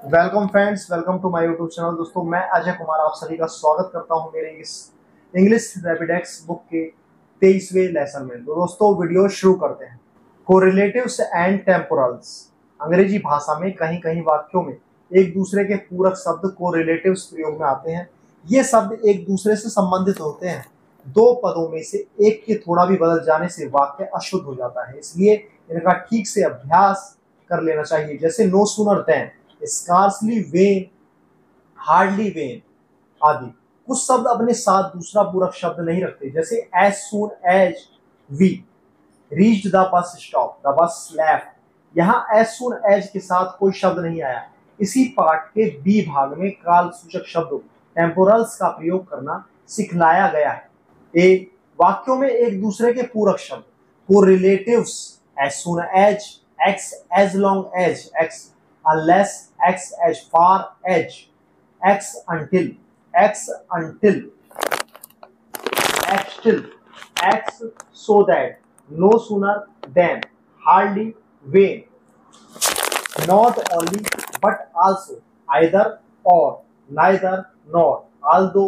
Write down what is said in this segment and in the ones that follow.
Welcome friends, welcome to my YouTube channel. दोस्तों, मैं अजय कुमार आप सभी का स्वागत करता हूं मेरे इस इंग्लिश रैपिडेक्स बुक के 23वें लेसन में। तो दोस्तों, वीडियो शुरू करते हैं। कोरिलेटिव्स एंड टेम्पोरल्स। अंग्रेजी भाषा में कहीं कहीं वाक्यों में एक दूसरे के पूरक शब्द कोरिलेटिव्स प्रयोग में आते हैं। ये शब्द एक दूसरे से संबंधित होते हैं। दो पदों में से एक के थोड़ा भी बदल जाने से वाक्य अशुद्ध हो जाता है, इसलिए इनका ठीक से अभ्यास कर लेना चाहिए। जैसे no sooner then, scarcely when, hardly when आदि। कुछ शब्द अपने साथ दूसरा पूरक शब्द नहीं रखते, जैसे as soon as we reached the bus stop, the bus left. यहाँ एज सून एज के साथ कोई शब्द नहीं आया। इसी पाठ के बी भाग में काल सूचक शब्दों टेम्पोरल्स का प्रयोग करना सिखलाया गया है। एक वाक्यों में एक दूसरे के पूरक शब्द correlatives, as soon as, X as long as, X unless, x as far as, x until, x until, x till, x so that, no sooner than, hardly, when, not only but also, either or, neither nor, although,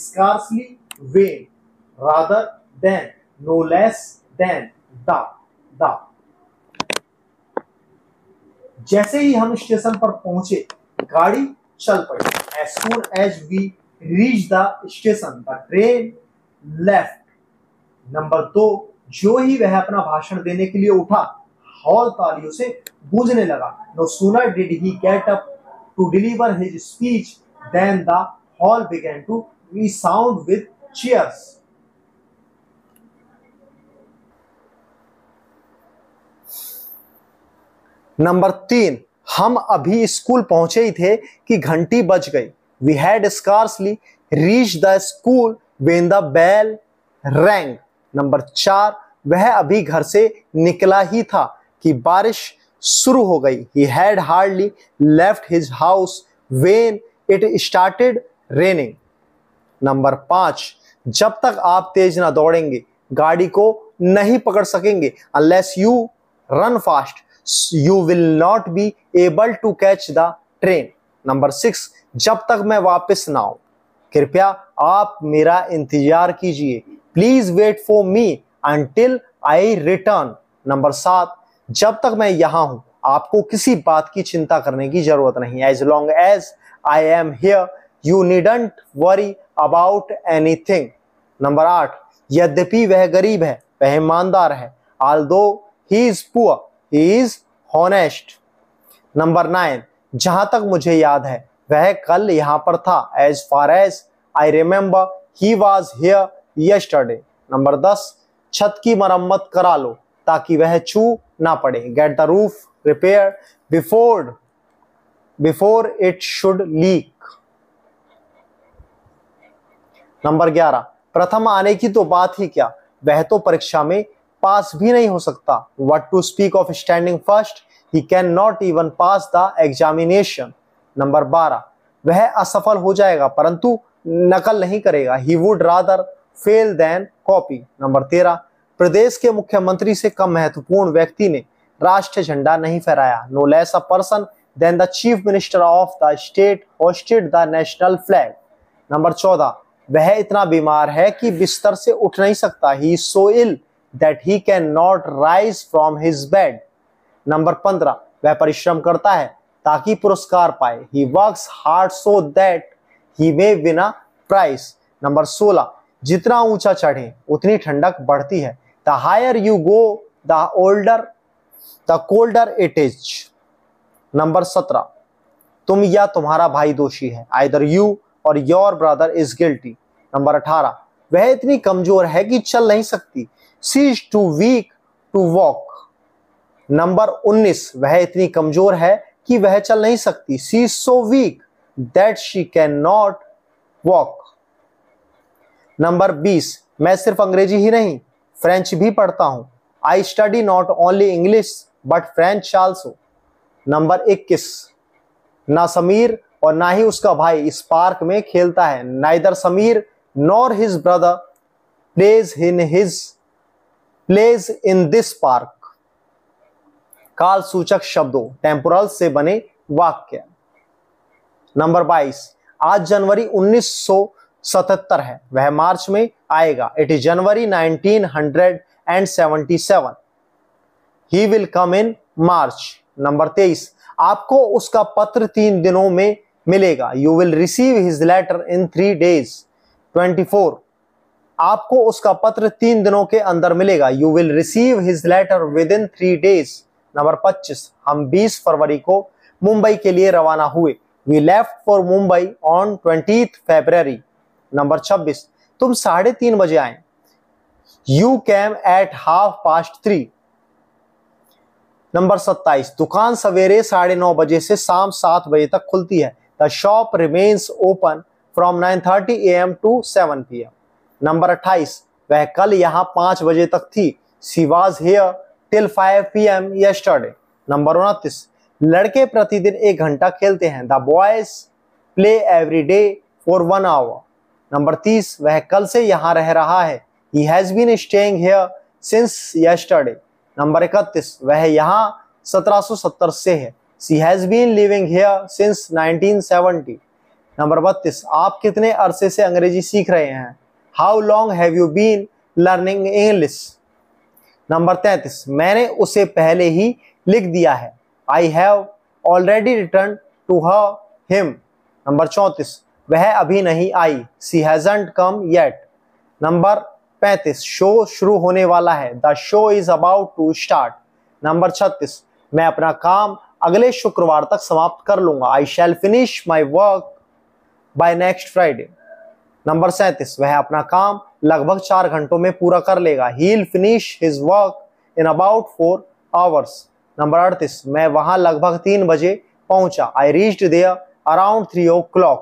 scarcely, when, rather than, no less than, the। जैसे ही हम station पर पहुंचे, गाड़ी चल पड़ी। As soon as we reached the station, the train left। Number 2, जो ही वह अपना भाषण देने के लिए उठा, हॉल तालियों से गूंजने लगा। No sooner did he get up to deliver his speech than the hall began to resound with cheers। Number 3, हम अभी स्कूल पहुंचे ही थे कि घंटी बज गई। We had scarcely reach the school when the bell rang. Number 4, वह अभी घर से निकला ही था कि बारिश शुरू हो गई। He had hardly left his house when it started raining. Number 5, जब तक आप तेज ना दौड़ेंगे गाड़ी को नहीं पकड़ सकेंगे। Unless you run fast you will not be able to catch the train। Number 6, जब तक मैं वापस ना आऊं कृपया आप मेरा इंतजार कीजिए। Please wait for me until I return। Number 7, जब तक मैं यहां हूं आपको किसी बात की चिंता करने की जरूरत नहीं। As long as I am here you needn't worry about anything। Number 8, यद्यपि वह गरीब है वह ईमानदार है। Although he is poor he is honest। Number 9, जहां तक मुझे याद है वह कल यहां पर था। As far as I remember he was here yesterday। Number 10, छत की मरम्मत करा लो ताकि वह छू ना पड़े। Get the roof repaired before it should leak। Number 11, प्रथम आने की तो बात ही क्या, वह तो परीक्षा में पास भी नहीं हो सकता। What to speak of standing first, he cannot even pass the examination। Number 12, वह असफल हो जाएगा परंतु नकल नहीं करेगा। He would rather fail than copy। Number 13, प्रदेश के मुख्यमंत्री से कम महत्वपूर्ण व्यक्ति ने राष्ट्रीय झंडा नहीं फहराया। No less a person than the chief minister of the state hoisted the national flag। Number 14, वह इतना बीमार है कि बिस्तर से उठ नहीं सकता। He is so ill that he cannot rise from his bed। Number 15, वह परिश्रम करता है ताकि पुरस्कार पाए। He works hard so that he may win a prize। Number 16, जितना ऊंचा चढ़े उतनी ठंडक बढ़ती है। The higher you go the colder it is। Number 17, तुम या तुम्हारा भाई दोषी है। Either you or your brother is guilty। Number 18, वह इतनी कमजोर है कि चल नहीं सकती। She is too weak to walk। Number 19, वह इतनी कमजोर है कि वह चल नहीं सकती। She is so weak that she cannot walk। Number 20, मैं सिर्फ अंग्रेजी ही नहीं फ्रेंच भी पढ़ता हूं। I study not only English but French also। Number 21, ना समीर और ना ही उसका भाई इस पार्क में खेलता है। Neither Sameer nor his brother plays in this park। काल सूचक शब्दों टेम्पोरल से बने वाक्य। नंबर 22, आज जनवरी 1977 है, वह मार्च में आएगा। It is January 1977, he will come in March. Number 23, आपको उसका पत्र 3 दिनों में मिलेगा। You will receive his letter in 3 days। 24, आपको उसका पत्र 3 दिनों के अंदर मिलेगा। You will receive his letter with in 3 days। Number 25, हम 20 फरवरी को मुंबई के लिए रवाना हुए। We left for Mumbai on 20th February। Number 26, तुम 3:30 बजे आए। You came eight 3:30। नंबर 27, दुकान सवेरे 9:30 बजे से शाम 7 बजे तक खुलती है। The shop remains open from 9:30 AM to 7 PM। Number 28, वह कल यहाँ 5 बजे तक थी। She was here till 5 PM yesterday। Number 29, लड़के प्रतिदिन 1 घंटा खेलते हैं। The boys play every day for 1 hour। Number 30, वह कल से यहाँ रह रहा है। He has been staying here since yesterday। Number 31, वह यहाँ 1770 से है। She has been living here since 1970। Number 32, आप कितने अरसे से अंग्रेजी सीख रहे हैं। How long have you been learning English. Number 33, मैंने उसे पहले ही लिख दिया है। I have already written to her him. Number 34, वह अभी नहीं आई। She hasn't come yet. Number 35, show शुरू होने वाला है। The show is about to start. Number 36, मैं अपना काम अगले शुक्रवार तक समाप्त कर लूंगा। I shall finish my work by next Friday. Number 37, वह अपना काम लगभग 4 घंटों में पूरा कर लेगा। He will finish his work in about 4 hours। Number 38, मैं वहां लगभग 3 बजे पहुंचा। I reached there around 3 o'clock।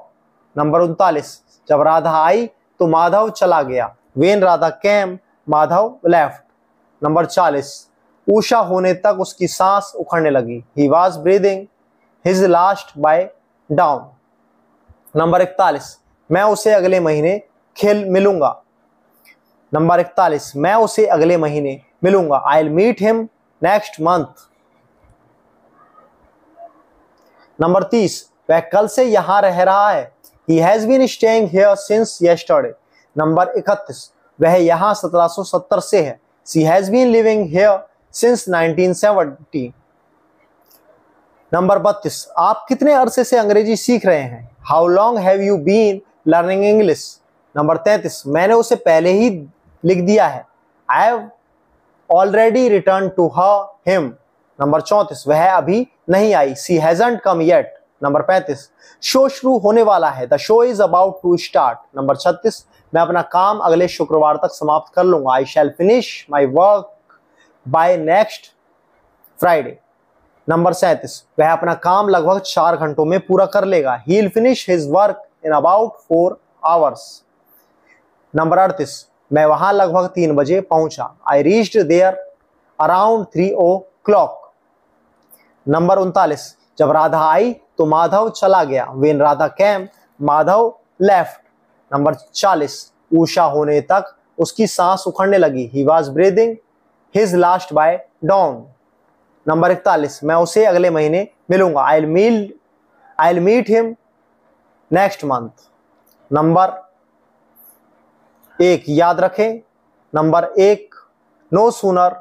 Number 39, जब राधा आई तो माधव चला गया। When Radha came, Madhav left। Number 40, Usha होने तक उसकी सांस उखड़ने लगी। He was breathing his last by down। Number 41, मैं उसे अगले महीने मिलूंगा। नंबर 41, मैं उसे अगले महीने मिलूंगा। I'll meet him next month। Number 30, वह कल से यहां रह रहा है। He has been staying here since yesterday। Number 31, वह यहां 1770 से है। She has been living here since 1970। Number 32, आप कितने अरसे से अंग्रेजी सीख रहे हैं। How long have you been learning English। Number 33, मैंने उसे पहले ही लिख दिया है। I have already returned to him। Number 34, वह अभी नहीं आई। She hasn't come yet। नंबर 35, शो शुरू होने वाला है। The show is about to start. Number 36, मैं अपना काम अगले शुक्रवार तक समाप्त कर लूंगा। I shall finish my work by next Friday. Number 37, वह अपना काम लगभग 4 घंटों में पूरा कर लेगा। He will finish his work in about 4 hours। Number 38, मैं वहां लगभग 3 बजे पहुंचा। I reached there around 3 o'clock। Number 39, जब राधा आई तो माधव चला गया। When Radha came, Madhav left। Number 40, Usha होने तक उसकी सांस उखड़ने लगी। He was breathing his last by dawn। Number 41, मैं उसे अगले महीने मिलूंगा। I'll meet him next month। Number 1 याद रखें। नंबर 1, no sooner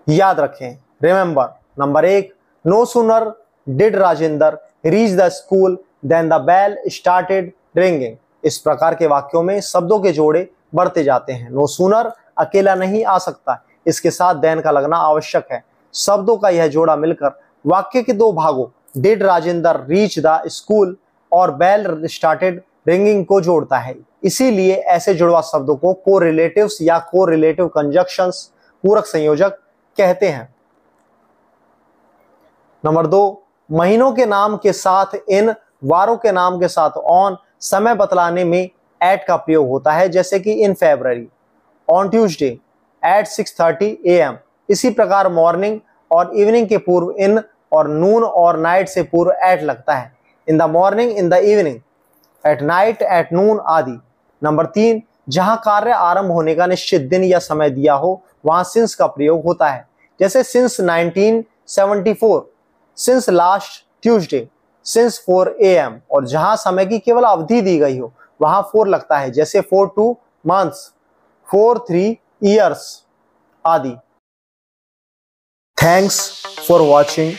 याद रखें, remember. Number 1, no sooner did Rajendra reach the school than the bell started ringing। इस प्रकार के वाक्यों में शब्दों के जोड़े बढ़ते जाते हैं। no sooner अकेला नहीं आ सकता, इसके साथ then का लगना आवश्यक है। शब्दों का यह जोड़ा मिलकर वाक्य के 2 भागों did Rajendra reach the school और bell started ringing को जोड़ता है। इसीलिए ऐसे जुड़वा शब्दों को कोरिलेटिव्स या कोरिलेटिव कंजक्शंस पूरक संयोजक कहते हैं। नंबर 2, महीनों के नाम के साथ इन, वारों के नाम के साथ ऑन, समय बतलाने में एट का प्रयोग होता है, जैसे कि इन फरवरी, ऑन ट्यूसडे एट 6:30 AM। इसी प्रकार मॉर्निंग और इवनिंग के पूर्व इन और नून और नाइट से पूर्व एट लगता है। In the morning, in the evening, at night, at noon आदि। नंबर 3, जहां कार्य आरंभ होने का निश्चित दिन या समय दिया हो वहां सिंस का प्रयोग होता है, जैसे since 1974, since last Tuesday since 4 AM, और जहां समय की केवल अवधि दी गई हो वहां 4 लगता है, जैसे 4 2 मंथ्स, 4 3 ईयर्स आदि। Thanks for watching.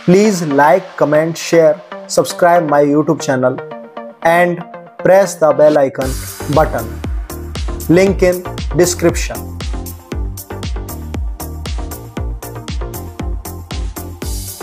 Please like, comment, share, subscribe my YouTube channel and press the bell icon button. Link in description.